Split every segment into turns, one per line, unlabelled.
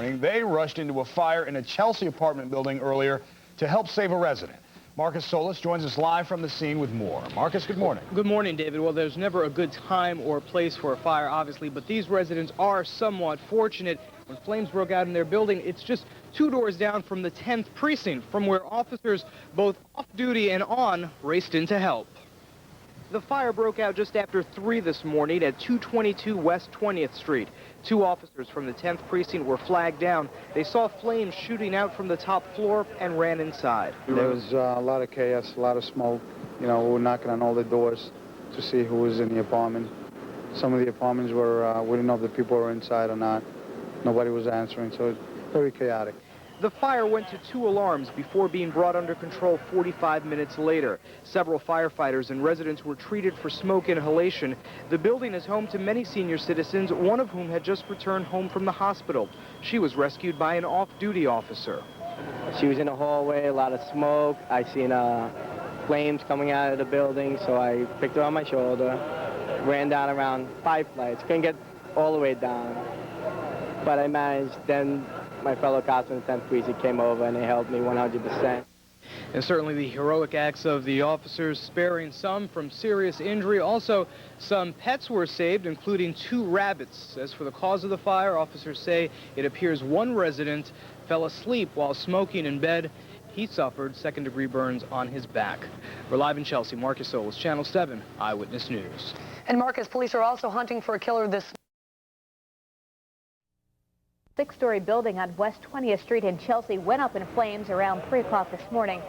morning. They rushed into a fire in a Chelsea apartment building earlier to help save a resident. Marcus Solis joins us live from the scene with more. Marcus, good morning.
Good morning, David. Well, there's never a good time or place for a fire, obviously, but these residents are somewhat fortunate. When flames broke out in their building, it's just 2 doors down from the 10th precinct, from where officers, both off-duty and on, raced in to help. The fire broke out just after 3 this morning at 222 West 20th Street. 2 officers from the 10th precinct were flagged down. They saw flames shooting out from the top floor and ran inside.
There was a lot of chaos, a lot of smoke. You know, we were knocking on all the doors to see who was in the apartment. Some of the apartments were, we didn't know if the people were inside or not. Nobody was answering, so it was very chaotic.
The fire went to 2 alarms before being brought under control 45 minutes later. Several firefighters and residents were treated for smoke inhalation. The building is home to many senior citizens, one of whom had just returned home from the hospital. She was rescued by an off-duty officer.
She was in the hallway, a lot of smoke. I seen flames coming out of the building, so I picked her on my shoulder, ran down around 5 flights. Couldn't get all the way down, but I managed. Then my fellow cops in the 10th precinct came over and they helped me 100%.
And certainly the heroic acts of the officers, sparing some from serious injury. Also, some pets were saved, including 2 rabbits. As for the cause of the fire, officers say it appears one resident fell asleep while smoking in bed. He suffered second-degree burns on his back. We're live in Chelsea. Marcus Solis, Channel 7 Eyewitness News.
And Marcus, police are also hunting for a killer this
6-story building on West 20th Street in Chelsea went up in flames around 3 o'clock this morning.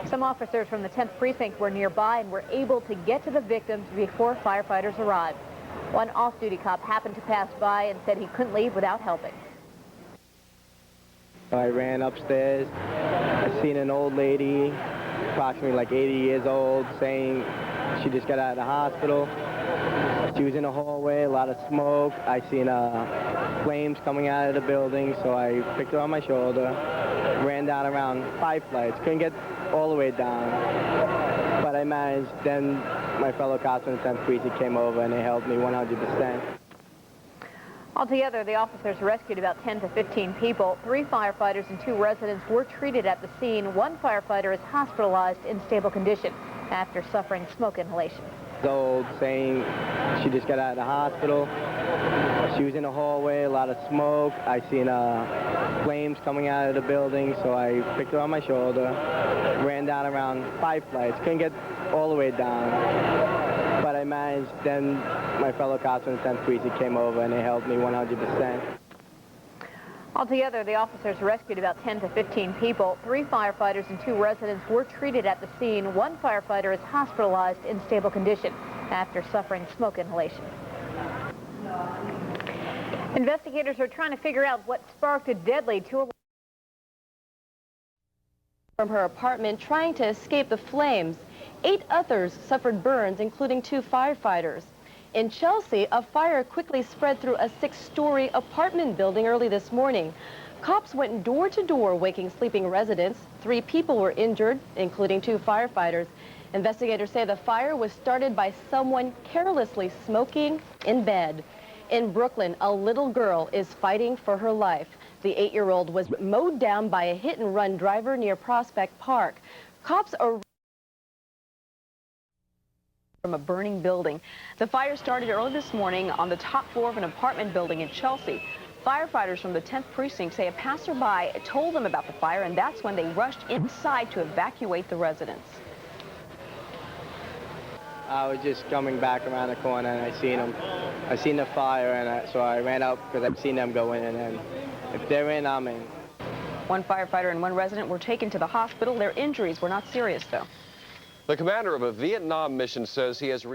Some officers from the 10th precinct were nearby and were able to get to the victims before firefighters arrived. One off-duty cop happened to pass by and said he couldn't leave without helping.
I ran upstairs. I seen an old lady, approximately like 80 years old, saying she just got out of the hospital. She was in the hallway, a lot of smoke. I seen flames coming out of the building, so I picked her on my shoulder, ran down around 5 flights. Couldn't get all the way down, but I managed. Then my fellow cops in the 10th precinct came over and they helped me 100%.
Altogether, the officers rescued about 10 to 15 people. 3 firefighters and 2 residents were treated at the scene. 1 firefighter is hospitalized in stable condition after suffering smoke inhalation.
Old, saying she just got out of the hospital. She was in the hallway, a lot of smoke. I seen flames coming out of the building, so I picked her on my shoulder, ran down around 5 flights. Couldn't get all the way down, but I managed. Then my fellow cops in the 10th precinct came over and they helped me 100%.
Altogether, the officers rescued about 10 to 15 people. 3 firefighters and 2 residents were treated at the scene. 1 firefighter is hospitalized in stable condition after suffering smoke inhalation. Investigators are trying to figure out what sparked a deadly
from her apartment trying to escape the flames. 8 others suffered burns, including 2 firefighters. In Chelsea, a fire quickly spread through a 6-story apartment building early this morning. Cops went door to door waking sleeping residents. 3 people were injured, including 2 firefighters. Investigators say the fire was started by someone carelessly smoking in bed. In Brooklyn, a little girl is fighting for her life. The 8-year-old was mowed down by a hit-and-run driver near Prospect Park. Cops are from a burning building. The fire started early this morning on the top floor of an apartment building in Chelsea. Firefighters from the 10th precinct say a passerby told them about the fire, and that's when they rushed inside to evacuate the residents.
I was just coming back around the corner and I seen them. I seen the fire, and so I ran out because I've seen them go in, and then if they're in, I'm in.
1 firefighter and 1 resident were taken to the hospital. Their injuries were not serious, though.
The commander of a Vietnam mission says he has